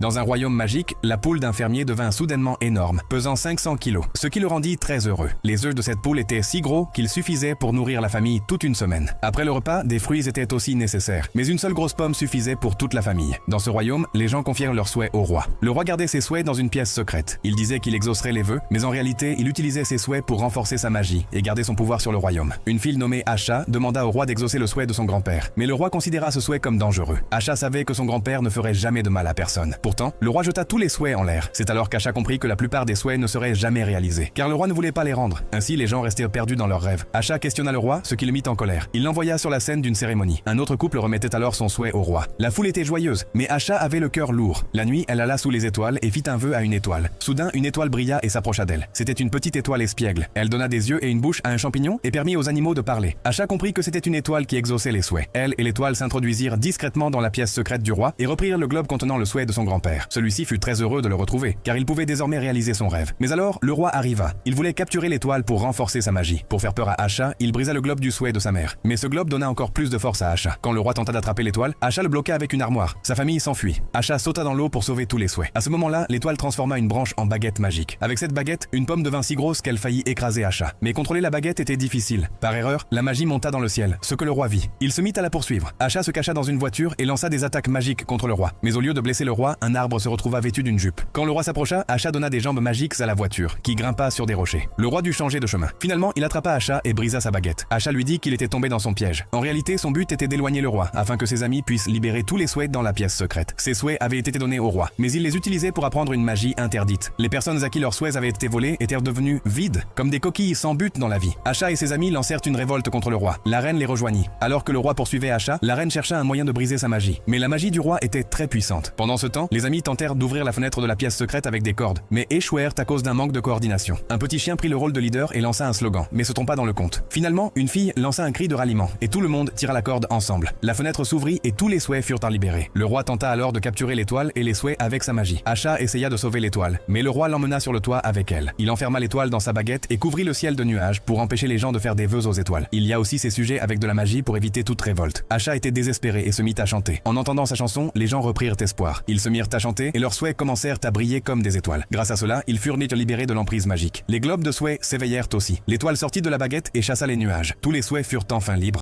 Dans un royaume magique, la poule d'un fermier devint soudainement énorme, pesant 500 kilos, ce qui le rendit très heureux. Les œufs de cette poule étaient si gros qu'ils suffisaient pour nourrir la famille toute une semaine. Après le repas, des fruits étaient aussi nécessaires, mais une seule grosse pomme suffisait pour toute la famille. Dans ce royaume, les gens confièrent leurs souhaits au roi. Le roi gardait ses souhaits dans une pièce secrète. Il disait qu'il exaucerait les vœux, mais en réalité, il utilisait ses souhaits pour renforcer sa magie et garder son pouvoir sur le royaume. Une fille nommée Asha demanda au roi d'exaucer le souhait de son grand-père, mais le roi considéra ce souhait comme dangereux. Asha savait que son grand-père ne ferait jamais de mal à personne. Pourtant, le roi jeta tous les souhaits en l'air. C'est alors qu'Asha comprit que la plupart des souhaits ne seraient jamais réalisés, car le roi ne voulait pas les rendre. Ainsi, les gens restèrent perdus dans leurs rêves. Asha questionna le roi, ce qui le mit en colère. Il l'envoya sur la scène d'une cérémonie. Un autre couple remettait alors son souhait au roi. La foule était joyeuse, mais Asha avait le cœur lourd. La nuit, elle alla sous les étoiles et fit un vœu à une étoile. Soudain, une étoile brilla et s'approcha d'elle. C'était une petite étoile espiègle. Elle donna des yeux et une bouche à un champignon et permit aux animaux de parler. Asha comprit que c'était une étoile qui exauçait les souhaits. Elle et l'étoile s'introduisirent discrètement dans la pièce secrète du roi et reprirent le globe contenant le souhait de son grand-père. Celui-ci fut très heureux de le retrouver, car il pouvait désormais réaliser son rêve. Mais alors, le roi arriva. Il voulait capturer l'étoile pour renforcer sa magie. Pour faire peur à Asha, il brisa le globe du souhait de sa mère. Mais ce globe donna encore plus de force à Asha. Quand le roi tenta d'attraper l'étoile, Asha le bloqua avec une armoire. Sa famille s'enfuit. Asha sauta dans l'eau pour sauver tous les souhaits. À ce moment-là, l'étoile transforma une branche en baguette magique. Avec cette baguette, une pomme devint si grosse qu'elle faillit écraser Asha. Mais contrôler la baguette était difficile. Par erreur, la magie monta dans le ciel, ce que le roi vit. Il se mit à la poursuivre. Asha se cacha dans une voiture et lança des attaques magiques contre le roi. Mais au lieu de blesser le roi, un arbre se retrouva vêtu d'une jupe. Quand le roi s'approcha, Asha donna des jambes magiques à la voiture, qui grimpa sur des rochers. Le roi dut changer de chemin. Finalement, il attrapa Asha et brisa sa baguette. Asha lui dit qu'il était tombé dans son piège. En réalité, son but était d'éloigner le roi, afin que ses amis puissent libérer tous les souhaits dans la pièce secrète. Ces souhaits avaient été donnés au roi, mais il les utilisait pour apprendre une magie interdite. Les personnes à qui leurs souhaits avaient été volés étaient devenues vides, comme des coquilles sans but dans la vie. Asha et ses amis lancèrent une révolte contre le roi. La reine les rejoignit. Alors que le roi poursuivait Asha, la reine chercha un moyen de briser sa magie. Mais la magie du roi était très puissante. Pendant ce temps, les amis tentèrent d'ouvrir la fenêtre de la pièce secrète avec des cordes, mais échouèrent à cause d'un manque de coordination. Un petit chien prit le rôle de leader et lança un slogan, mais se trompa dans le compte. Finalement, une fille lança un cri de ralliement, et tout le monde tira la corde ensemble. La fenêtre s'ouvrit et tous les souhaits furent libérés. Le roi tenta alors de capturer l'étoile et les souhaits avec sa magie. Asha essaya de sauver l'étoile, mais le roi l'emmena sur le toit avec elle. Il enferma l'étoile dans sa baguette et couvrit le ciel de nuages pour empêcher les gens de faire des vœux aux étoiles. Il y a aussi ces sujets avec de la magie pour éviter toute révolte. Asha était désespéré et se mit à chanter. En entendant sa chanson, les gens reprirent espoir. Ils se mirent à chanter et leurs souhaits commencèrent à briller comme des étoiles. Grâce à cela, ils furent libérés de l'emprise magique. Les globes de souhaits s'éveillèrent aussi. L'étoile sortit de la baguette et chassa les nuages. Tous les souhaits furent enfin libres.